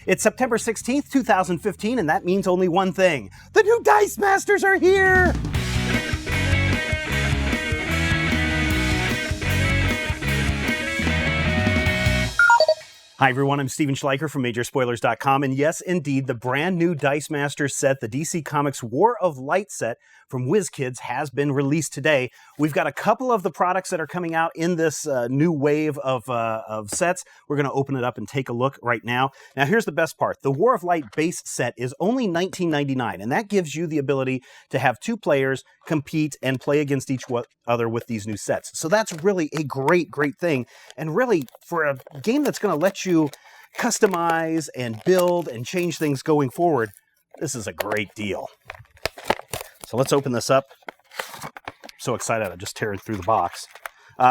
It's September 16th, 2015, and that means only one thing. The new Dice Masters are here! Hi everyone, I'm Steven Schleicher from Majorspoilers.com, and yes, indeed, the brand new Dice Masters set, the DC Comics War of Light set from WizKids, has been released today. We've got a couple of the products that are coming out in this new wave of sets. We're going to open it up and take a look right now. Now, here's the best part. The War of Light base set is only $19.99, and that gives you the ability to have two players compete and play against each other with these new sets. So that's really a great thing, and really, for a game that's going to let you customize and build and change things going forward, this is a great deal. So let's open this up. So excited, I'm just tearing through the box.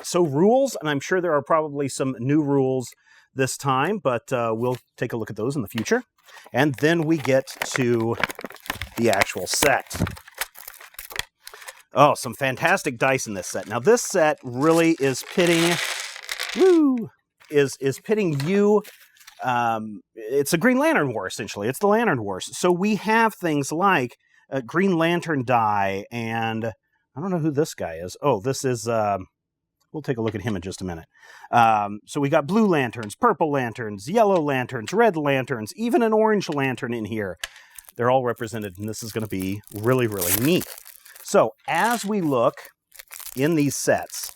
So rules, and I'm sure there are probably some new rules this time, but we'll take a look at those in the future. And then we get to the actual set. Oh, some fantastic dice in this set. Now this set really is pitting, is pitting you. It's a Green Lantern War, essentially. It's the Lantern Wars. So we have things like a Green Lantern die, and I don't know who this guy is. Oh, this is, we'll take a look at him in just a minute. So we got blue lanterns, purple lanterns, yellow lanterns, red lanterns, even an orange lantern in here. They're all represented, and this is going to be really neat. So as we look in these sets,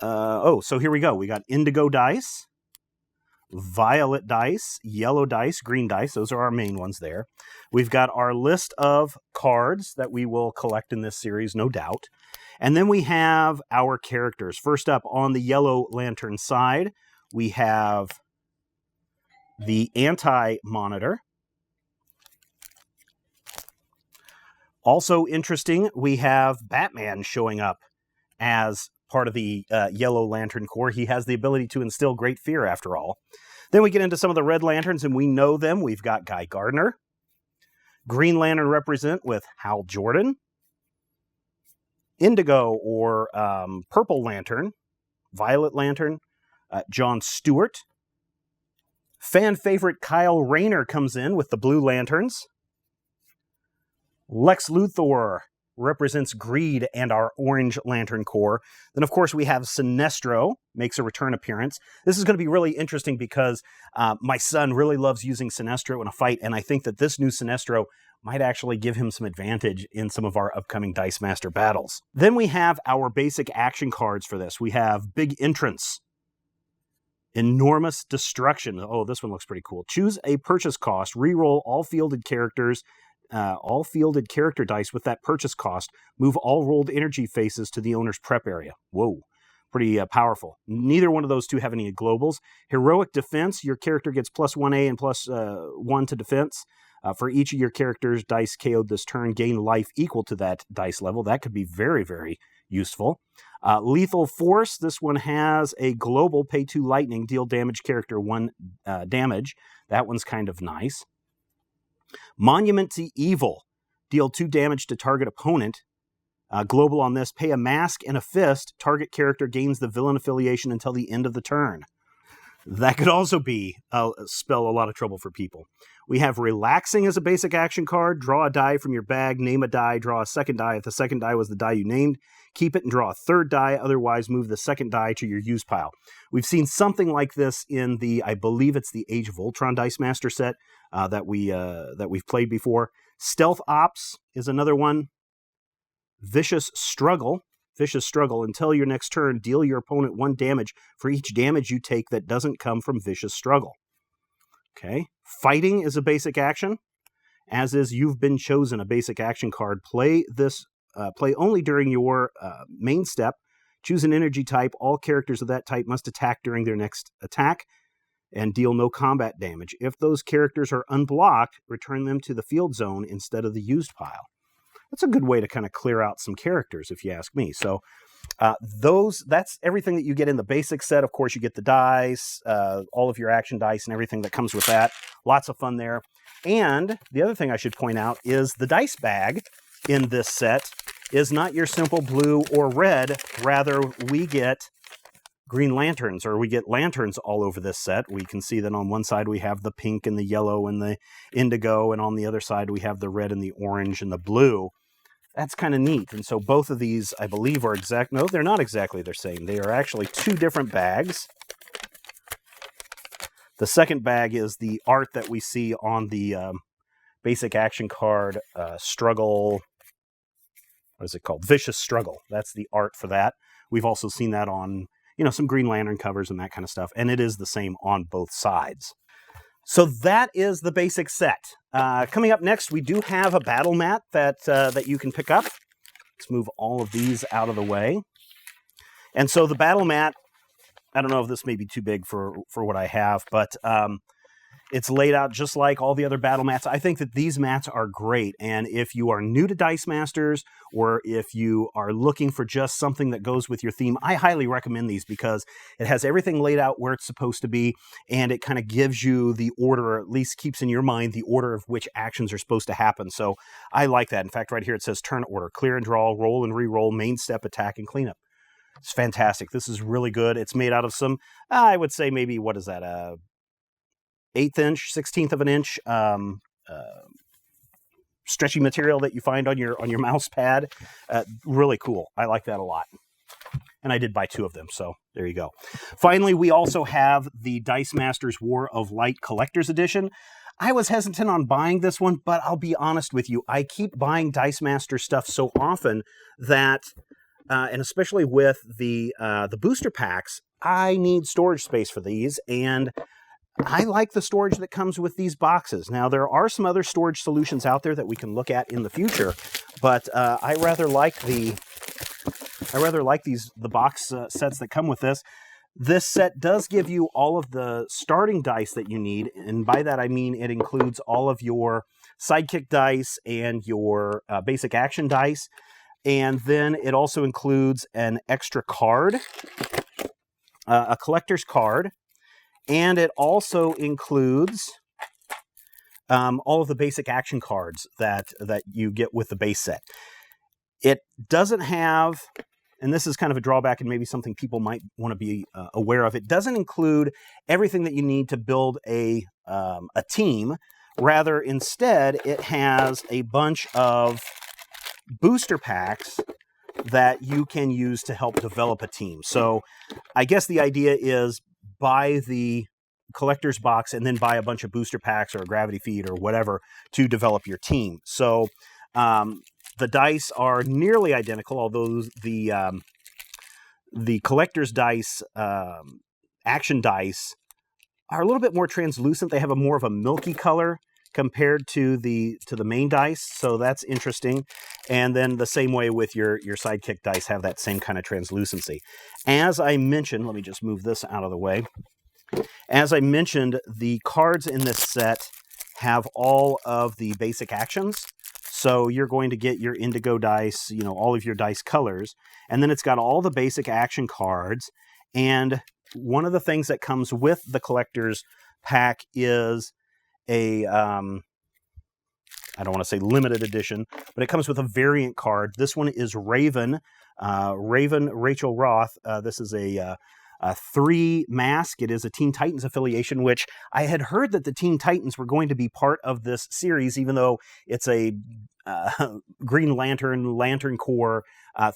so here we go. We got indigo dice, violet dice, yellow dice, green dice. Those are our main ones there. We've got our list of cards that we will collect in this series, no doubt. And then we have our characters. First up, on the yellow lantern side, we have the Anti-Monitor. Also interesting, we have Batman showing up as part of the Yellow Lantern Corps. He has the ability to instill great fear, after all. Then we get into some of the Red Lanterns, and we know them. We've got Guy Gardner. Green Lantern represent with Hal Jordan. Indigo or Purple Lantern, Violet Lantern, John Stewart. Fan favorite Kyle Rayner comes in with the Blue Lanterns. Lex Luthor represents Greed and our Orange Lantern Corps. Then, of course, we have Sinestro, makes a return appearance. This is going to be really interesting because my son really loves using Sinestro in a fight, and I think that this new Sinestro might actually give him some advantage in some of our upcoming Dice Master battles. Then we have our basic action cards for this. We have Big Entrance, Enormous Destruction. Oh, this one looks pretty cool. Choose a purchase cost, reroll all fielded characters, all fielded character dice with that purchase cost. Move all rolled energy faces to the owner's prep area. Whoa, pretty powerful. Neither one of those two have any globals. Heroic Defense, your character gets +1A and +1 to defense. For each of your characters' dice KO'd this turn, gain life equal to that dice level. That could be very useful. Lethal Force, this one has a global, pay 2 lightning, deal damage character 1 damage. That one's kind of nice. Monument to Evil, deal 2 damage to target opponent. Global on this, pay a mask and a fist. Target character gains the villain affiliation until the end of the turn. That could also be spell a lot of trouble for people. We have Relaxing as a basic action card. Draw a die from your bag, name a die, draw a second die. If the second die was the die you named, keep it and draw a third die. Otherwise, move the second die to your use pile. We've seen something like this in the, I believe it's the Age of Ultron Dice Master set that we've played before. Stealth Ops is another one. Vicious Struggle. Until your next turn, deal your opponent 1 damage for each damage you take that doesn't come from Vicious Struggle. Okay. Fighting is a basic action, as is You've Been Chosen, a basic action card. Play only during your main step. Choose an energy type. All characters of that type must attack during their next attack and deal no combat damage. If those characters are unblocked, return them to the field zone instead of the used pile. That's a good way to kind of clear out some characters, if you ask me. So that's everything that you get in the basic set. Of course, you get the dice, all of your action dice and everything that comes with that. Lots of fun there. And the other thing I should point out is the dice bag in this set is not your simple blue or red. Rather, we get green lanterns, or we get lanterns all over this set. We can see that on one side we have the pink and the yellow and the indigo, and on the other side we have the red and the orange and the blue. That's kind of neat. And so both of these, I believe, are no, they're not exactly the same. They are actually two different bags. The second bag is the art that we see on the basic action card struggle. What is it called? Vicious Struggle. That's the art for that. We've also seen that on, some Green Lantern covers and that kind of stuff. And it is the same on both sides. So that is the basic set. Coming up next, we do have a battle mat that you can pick up. Let's move all of these out of the way. And so the battle mat, I don't know if this may be too big for what I have, but it's laid out just like all the other battle mats. I think that these mats are great. And if you are new to Dice Masters, or if you are looking for just something that goes with your theme, I highly recommend these because it has everything laid out where it's supposed to be, and it kind of gives you the order, or at least keeps in your mind the order of which actions are supposed to happen. So I like that. In fact, right here it says turn order, clear and draw, roll and re-roll, main step, attack, and cleanup. It's fantastic. This is really good. It's made out of some, I would say maybe, what is that, 1/8 inch, 1/16 of an inch stretchy material that you find on your mouse pad. Really cool. I like that a lot. And I did buy 2 of them, so there you go. Finally, we also have the Dice Masters War of Light Collector's Edition. I was hesitant on buying this one, but I'll be honest with you. I keep buying Dice Master stuff so often that, and especially with the booster packs, I need storage space for these, and I like the storage that comes with these boxes. Now, there are some other storage solutions out there that we can look at in the future, but I rather like the box sets that come with this. This set does give you all of the starting dice that you need, and by that I mean it includes all of your sidekick dice and your basic action dice, and then it also includes an extra card, a collector's card. And it also includes all of the basic action cards that you get with the base set. It doesn't have, and this is kind of a drawback and maybe something people might want to be aware of, it doesn't include everything that you need to build a team. Rather, instead, it has a bunch of booster packs that you can use to help develop a team. So I guess the idea is buy the collector's box and then buy a bunch of booster packs or a gravity feed or whatever to develop your team. So the dice are nearly identical, although the collector's dice, action dice, are a little bit more translucent. They have a more of a milky color compared to the main dice, so that's interesting. And then the same way with your sidekick dice have that same kind of translucency. As I mentioned, let me just move this out of the way. As I mentioned, the cards in this set have all of the basic actions. So you're going to get your indigo dice, all of your dice colors, and then it's got all the basic action cards. And one of the things that comes with the collector's pack is a, I don't want to say limited edition, but it comes with a variant card. This one is Raven Rachel Roth. This is a 3 mask. It is a Teen Titans affiliation, which I had heard that the Teen Titans were going to be part of this series, even though it's a Green Lantern Corps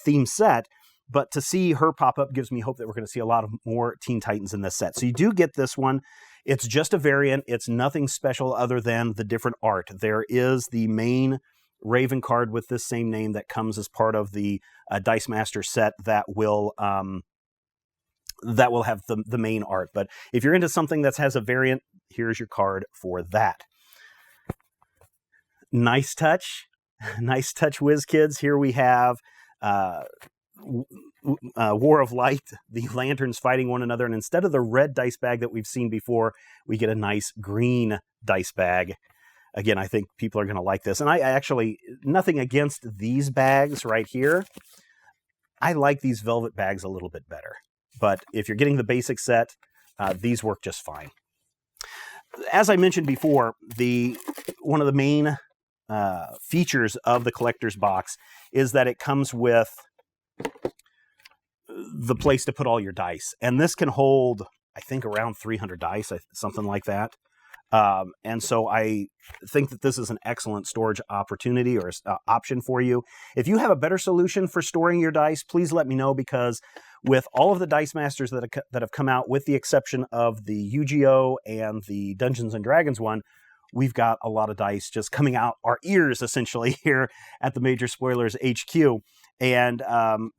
theme set. But to see her pop up gives me hope that we're going to see a lot of more Teen Titans in this set. So you do get this one. It's just a variant. It's nothing special other than the different art. There is the main Raven card with this same name that comes as part of the Dice Master set that will have the main art. But if you're into something that has a variant, here's your card for that. Nice touch. Nice touch, WizKids. Here we have War of Light, the lanterns fighting one another, and instead of the red dice bag that we've seen before, we get a nice green dice bag. Again, I think people are going to like this. And I actually, nothing against these bags right here. I like these velvet bags a little bit better. But if you're getting the basic set, these work just fine. As I mentioned before, one of the main features of the collector's box is that it comes with the place to put all your dice. And this can hold, I think, around 300 dice, something like that. And so I think that this is an excellent storage opportunity or option for you. If you have a better solution for storing your dice, please let me know, because with all of the Dice Masters that have come out, with the exception of the Yu-Gi-Oh! And the Dungeons & Dragons one, we've got a lot of dice just coming out our ears, essentially, here at the Major Spoilers HQ. And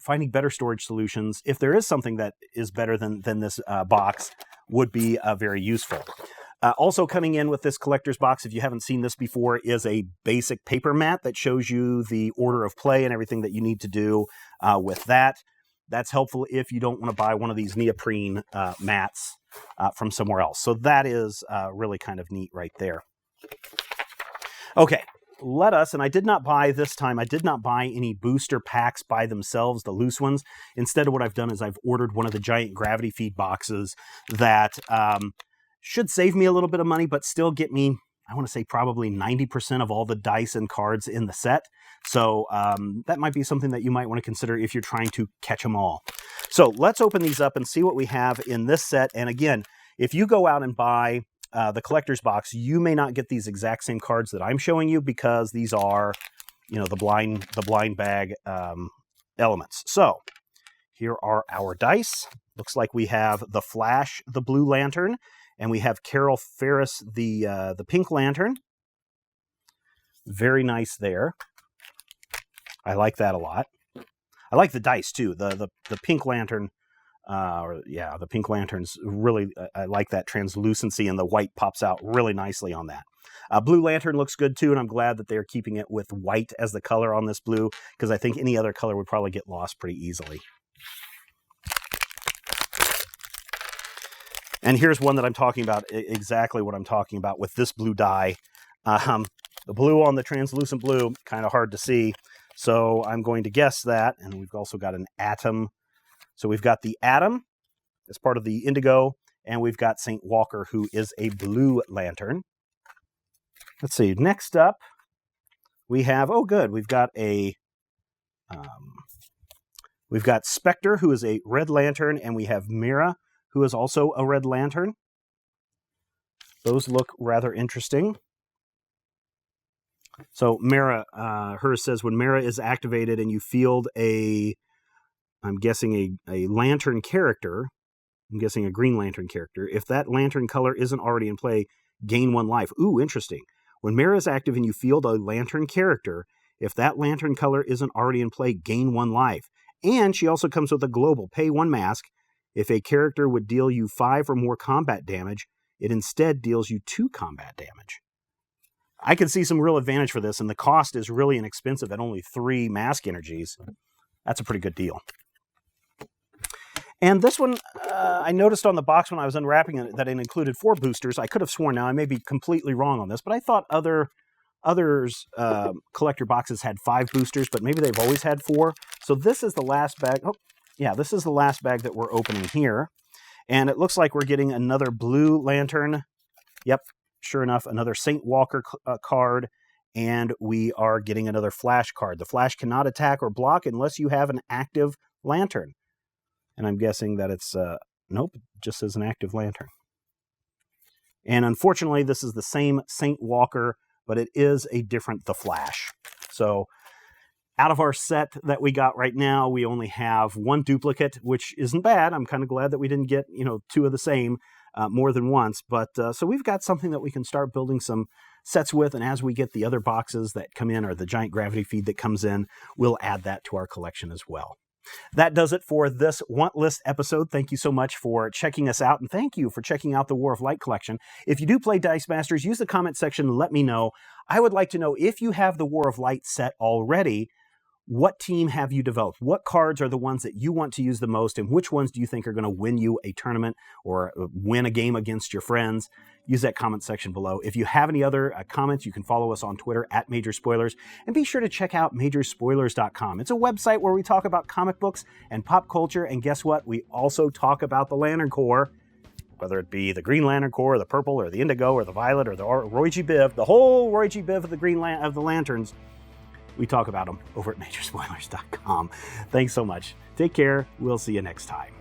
finding better storage solutions, if there is something that is better than this box, would be very useful. Also coming in with this collector's box, if you haven't seen this before, is a basic paper mat that shows you the order of play and everything that you need to do with that. That's helpful if you don't want to buy one of these neoprene mats from somewhere else. So that is really kind of neat right there. Okay, and I did not buy this time, I did not buy any booster packs by themselves, the loose ones. Instead, what I've done is I've ordered one of the giant gravity feed boxes that should save me a little bit of money, but still get me, I want to say, probably 90% of all the dice and cards in the set. So that might be something that you might want to consider if you're trying to catch them all. So let's open these up and see what we have in this set. And again, if you go out and buy the collector's box, you may not get these exact same cards that I'm showing you, because these are, the blind bag elements. So here are our dice. Looks like we have the Flash, the Blue Lantern, and we have Carol Ferris, the Pink Lantern. Very nice there. I like that a lot. I like the dice too. The Pink Lantern, the Pink Lantern's really, I like that translucency, and the white pops out really nicely on that. Blue Lantern looks good too, and I'm glad that they're keeping it with white as the color on this blue, because I think any other color would probably get lost pretty easily. And here's one that I'm talking about, exactly what I'm talking about with this blue die. The blue on the translucent blue, kind of hard to see. So I'm going to guess that. And we've also got an Atom. So we've got the Atom as part of the Indigo. And we've got St. Walker, who is a Blue Lantern. Let's see. Next up, we have, we've got we've got Spectre, who is a Red Lantern. And we have Mira, who is also a Red Lantern. Those look rather interesting. So Mara, hers says, when Mara is activated and you field I'm guessing a Lantern character, I'm guessing a Green Lantern character, if that Lantern color isn't already in play, gain 1 life. Ooh, interesting. When Mara is active and you field a Lantern character, if that Lantern color isn't already in play, gain 1 life. And she also comes with a global, pay 1 mask. If a character would deal you 5 or more combat damage, it instead deals you 2 combat damage. I can see some real advantage for this, and the cost is really inexpensive at only 3 mask energies. That's a pretty good deal. And this one, I noticed on the box when I was unwrapping it that it included 4 boosters. I could have sworn, now I may be completely wrong on this, but I thought others collector boxes had 5 boosters, but maybe they've always had 4. So this is the last bag. Oh, yeah, this is the last bag that we're opening here. And it looks like we're getting another Blue Lantern. Yep, sure enough, another St. Walker card. And we are getting another Flash card. The Flash cannot attack or block unless you have an active Lantern. And I'm guessing that it's, nope, it just says an active Lantern. And unfortunately, this is the same St. Walker, but it is a different The Flash. So out of our set that we got right now, we only have 1 duplicate, which isn't bad. I'm kind of glad that we didn't get, 2 of the same more than once. But so we've got something that we can start building some sets with. And as we get the other boxes that come in, or the giant gravity feed that comes in, we'll add that to our collection as well. That does it for this Want List episode. Thank you so much for checking us out, and thank you for checking out the War of Light collection. If you do play Dice Masters, use the comment section and let me know. I would like to know, if you have the War of Light set already, what team have you developed? What cards are the ones that you want to use the most, and which ones do you think are going to win you a tournament or win a game against your friends? Use that comment section below. If you have any other comments, you can follow us on Twitter at Major Spoilers, and be sure to check out majorspoilers.com. It's a website where we talk about comic books and pop culture, and guess what? We also talk about the Lantern Corps, whether it be the Green Lantern Corps, or the Purple, or the Indigo, or the Violet, or the Roy G. Biv, the whole Roy G. Biv of the of the Lanterns. we talk about them over at majorspoilers.com. Thanks so much. Take care. We'll see you next time.